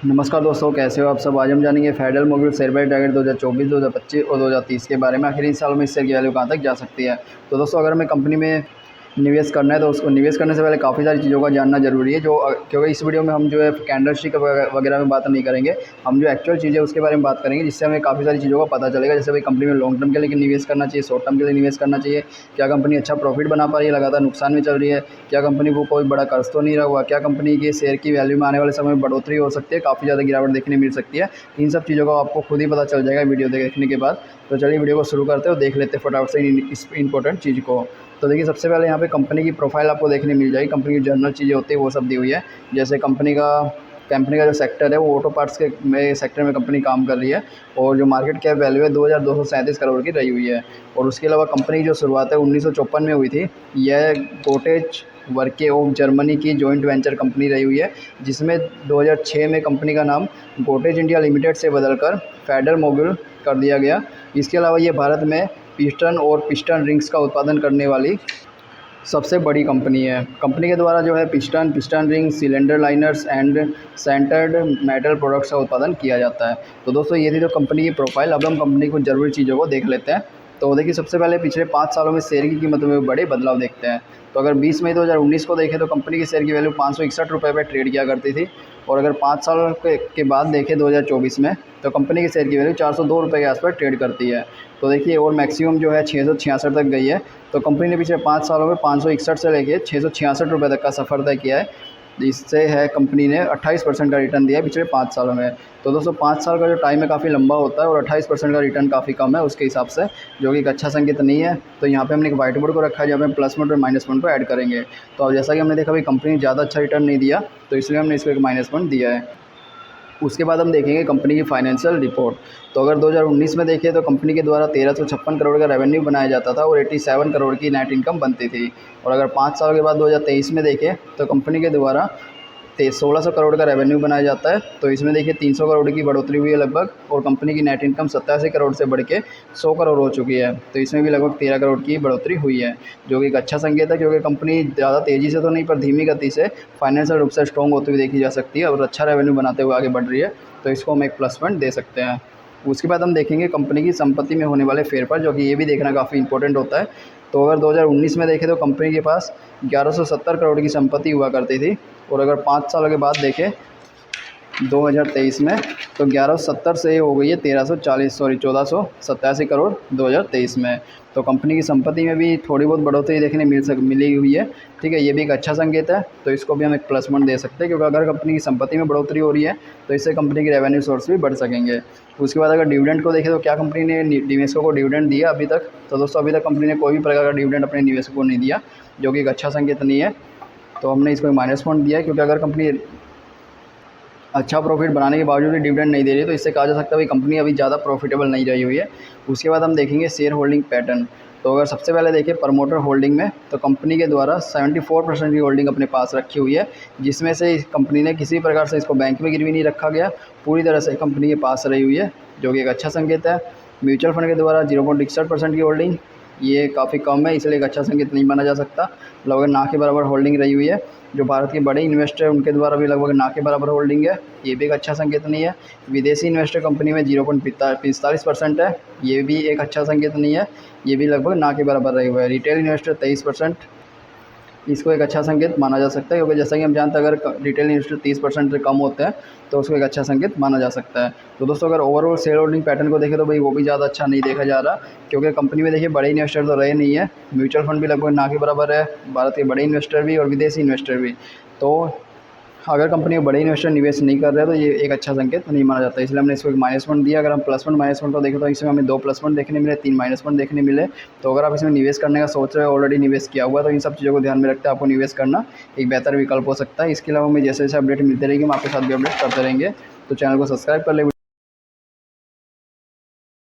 नमस्कार दोस्तों, कैसे हो आप सब। आज हम जानेंगे फेडरल मोबिल शेयर बाजार टारगेट 2024, 2025 और 2030 के बारे में। आखिर इन सालों में इस शेयर की वैल्यू कहाँ तक जा सकती है। तो दोस्तों, अगर हमें कंपनी में निवेश करना है तो उसको निवेश करने से पहले काफ़ी सारी चीज़ों का जानना ज़रूरी है, क्योंकि इस वीडियो में हम जो है कैंडल स्टिक वगैरह में बात नहीं करेंगे। हम जो एक्चुअल चीज़ है उसके बारे में बात करेंगे, जिससे हमें काफ़ी सारी चीज़ों का पता चलेगा। जैसे भाई कंपनी में लॉन्ग टर्म के लिए निवेश करना चाहिए, शॉर्ट टर्म के लिए निवेश करना चाहिए, क्या कंपनी अच्छा प्रॉफिट बना पा रही है, लगातार नुकसान में चल रही है, क्या कंपनी को कोई बड़ा कर्ज तो नहीं रहा हुआ, क्या कंपनी के शेयर की वैल्यू में आने वाले समय में बढ़ोतरी हो सकती है, काफ़ी ज़्यादा गिरावट देखने मिल सकती है। इन सब चीज़ों का आपको खुद ही पता चल जाएगा वीडियो देखने के बाद। तो चलिए वीडियो को शुरू करते हैं और देख लेते हैं फटाफट से इस इंपॉर्टेंट चीज़ को। तो देखिए, सबसे पहले यहाँ पे कंपनी की प्रोफाइल आपको देखने मिल जाएगी। कंपनी की जनरल चीज़ें होती है वो सब दी हुई है। जैसे कंपनी का जो सेक्टर है वो ऑटो पार्ट्स के सेक्टर में कंपनी काम कर रही है, और जो मार्केट कैप वैल्यू है 2237 करोड़ की रही हुई है। और उसके अलावा कंपनी की जो शुरुआत है 1954 में हुई थी। यह गोटेज वर्के ऑफ जर्मनी की जॉइंट वेंचर कंपनी रही हुई है, जिसमें 2006 में कंपनी का नाम गोटेज इंडिया लिमिटेड से बदलकर फेडरल मोबिल कर दिया गया। इसके अलावा ये भारत में पिस्टन और पिस्टन रिंग्स का उत्पादन करने वाली सबसे बड़ी कंपनी है। कंपनी के द्वारा जो है piston ring, cylinder liners and centred metal products का उत्पादन किया जाता है। तो दोस्तों, ये थी तो कंपनी की प्रोफाइल। अब हम कंपनी को ज़रूरी चीज़ों को देख लेते हैं। तो देखिए, सबसे पहले पिछले 5 सालों में शेयर की कीमत में बड़े बदलाव देखते हैं। तो अगर 20 मई 2019 को देखें तो कंपनी की शेयर की वैल्यू 561 रुपये पर ट्रेड किया करती थी। और अगर 5 साल के बाद देखें 2024 में, तो कंपनी की शेयर की वैल्यू 402 रुपये के आसपास ट्रेड करती है। तो देखिए, और मैक्सिमम जो है 666 तक गई है। तो कंपनी ने पिछले 5 सालों में 561 से लेके 666 रुपये तक का सफ़र तय किया है। इससे है कंपनी ने 28% का रिटर्न दिया है पिछले 5 सालों में। तो दोस्तों, 5 साल का जो टाइम है काफ़ी लंबा होता है, और 28% का रिटर्न काफ़ी कम है उसके हिसाब से, जो कि एक अच्छा संकेत नहीं है। तो यहाँ पे हमने एक व्हाइट बोर्ड को रखा है जहाँ पे प्लस पॉइंट और माइनस पॉइंट को ऐड करेंगे। तो अब जैसा कि हमने देखा भाई कंपनी ने ज़्यादा अच्छा रिटर्न नहीं दिया, तो इसलिए हमने इसको एक माइनस पॉइंट दिया है। उसके बाद हम देखेंगे कंपनी की फाइनेंशियल रिपोर्ट। तो अगर 2019 में देखें तो कंपनी के द्वारा 1356 करोड़ का रेवेन्यू बनाया जाता था और 87 करोड़ की नेट इनकम बनती थी। और अगर 5 साल के बाद 2023 में देखें तो कंपनी के द्वारा 1600 करोड़ का रेवेन्यू बनाया जाता है। तो इसमें देखिए 300 करोड़ की बढ़ोतरी हुई है लगभग, और कंपनी की नेट इनकम 87 करोड़ से बढ़ के 100 करोड़ हो चुकी है। तो इसमें भी लगभग 13 करोड़ की बढ़ोतरी हुई है, जो कि एक अच्छा संकेत है, क्योंकि कंपनी ज़्यादा तेज़ी से तो नहीं पर धीमी गति से फाइनेंशियल रूप से स्ट्रॉन्ग होती हुई देखी जा सकती है, और अच्छा रेवेन्यू बनाते हुए आगे बढ़ रही है। तो इसको हम एक प्लस पॉइंट दे सकते हैं। उसके बाद हम देखेंगे कंपनी की संपत्ति में होने वाले फेरफार, जो कि ये भी देखना काफ़ी इंपॉर्टेंट होता है। तो अगर 2019 में देखें तो कंपनी के पास 1170 करोड़ की संपत्ति हुआ करती थी, और अगर 5 साल के बाद देखें 2023 में, तो 1170 से हो गई है 1487 करोड़ 2023 में। तो कंपनी की संपत्ति में भी थोड़ी बहुत बढ़ोतरी देखने मिली हुई है। ठीक है, ये भी एक अच्छा संकेत है। तो इसको भी हम एक प्लस पॉइंट दे सकते हैं, क्योंकि अगर कंपनी की संपत्ति में बढ़ोतरी हो रही है तो इससे कंपनी के रेवेन्यू सोर्स भी बढ़ सकेंगे। उसके बाद अगर डिविडेंड को देखें तो क्या कंपनी ने निवेशकों को डिविडेंड दिया अभी तक। तो दोस्तों, अभी तक कंपनी ने कोई भी प्रकार का डिविडेंड अपने निवेशकों को नहीं दिया, जो कि एक अच्छा संकेत नहीं है। तो हमने इसको माइनस पॉइंट दिया है, क्योंकि अगर कंपनी अच्छा प्रॉफिट बनाने के बावजूद भी डिविडेंड नहीं दे रही, तो इससे कहा जा सकता है कि कंपनी अभी ज़्यादा प्रॉफिटेबल नहीं रही हुई है। उसके बाद हम देखेंगे शेयर होल्डिंग पैटर्न। तो अगर सबसे पहले देखें प्रमोटर होल्डिंग में, तो कंपनी के द्वारा 74% की होल्डिंग अपने पास रखी हुई है, जिसमें से कंपनी ने किसी प्रकार से इसको बैंक में गिरवी नहीं रखा गया, पूरी तरह से कंपनी के पास रही हुई है, जो कि एक अच्छा संकेत है। म्यूचुअल फंड के द्वारा 0.61% की होल्डिंग, ये काफ़ी कम है, इसलिए एक अच्छा संकेत नहीं माना जा सकता। लगभग ना के बराबर होल्डिंग रही हुई है। जो भारत के बड़े इन्वेस्टर हैं उनके द्वारा भी लगभग ना के बराबर होल्डिंग है, ये भी एक अच्छा संकेत नहीं है। विदेशी इन्वेस्टर कंपनी में 0.45% है, ये भी एक अच्छा संकेत नहीं है, ये भी लगभग ना के बराबर रही हुआ है। रिटेल इन्वेस्टर 23%, इसको एक अच्छा संकेत माना जा सकता है, क्योंकि जैसा कि हम जानते हैं अगर रिटेल इन्वेस्टर 30% से कम होते हैं तो उसको एक अच्छा संकेत माना जा सकता है। तो दोस्तों, अगर ओवरऑल शेयर होल्डिंग पैटर्न को देखें तो भाई वो भी ज़्यादा अच्छा नहीं देखा जा रहा, क्योंकि कंपनी में देखिए बड़े इन्वेस्टर तो रहे नहीं है, म्यूचुअल फंड भी लगभग ना के बराबर है, भारत के बड़े इन्वेस्टर भी और विदेशी इन्वेस्टर भी। तो अगर कंपनी में बड़े इन्वेस्टर निवेश नहीं कर रहे हैं तो ये एक अच्छा संकेत नहीं माना जाता, इसलिए हमने इसको एक माइनस पॉइंट दिया। अगर हम प्लस पॉइंट माइनस पॉइंट को देखें तो इसमें हमें 2 प्लस पॉइंट देखने मिले, 3 माइनस पॉइंट देखने मिले। तो अगर आप इसमें निवेश करने का सोच रहे हो, ऑलरेडी निवेश किया हुआ, तो इन सब चीज़ों को ध्यान में रखते हैं आपको निवेश करना एक बेहतर विकल्प हो सकता है। इसके अलावा हमें जैसे जैसे अपडेट मिलते रहेगी हम आपके साथ भी अपडेट करते रहेंगे। तो चैनल को सब्सक्राइब कर ले।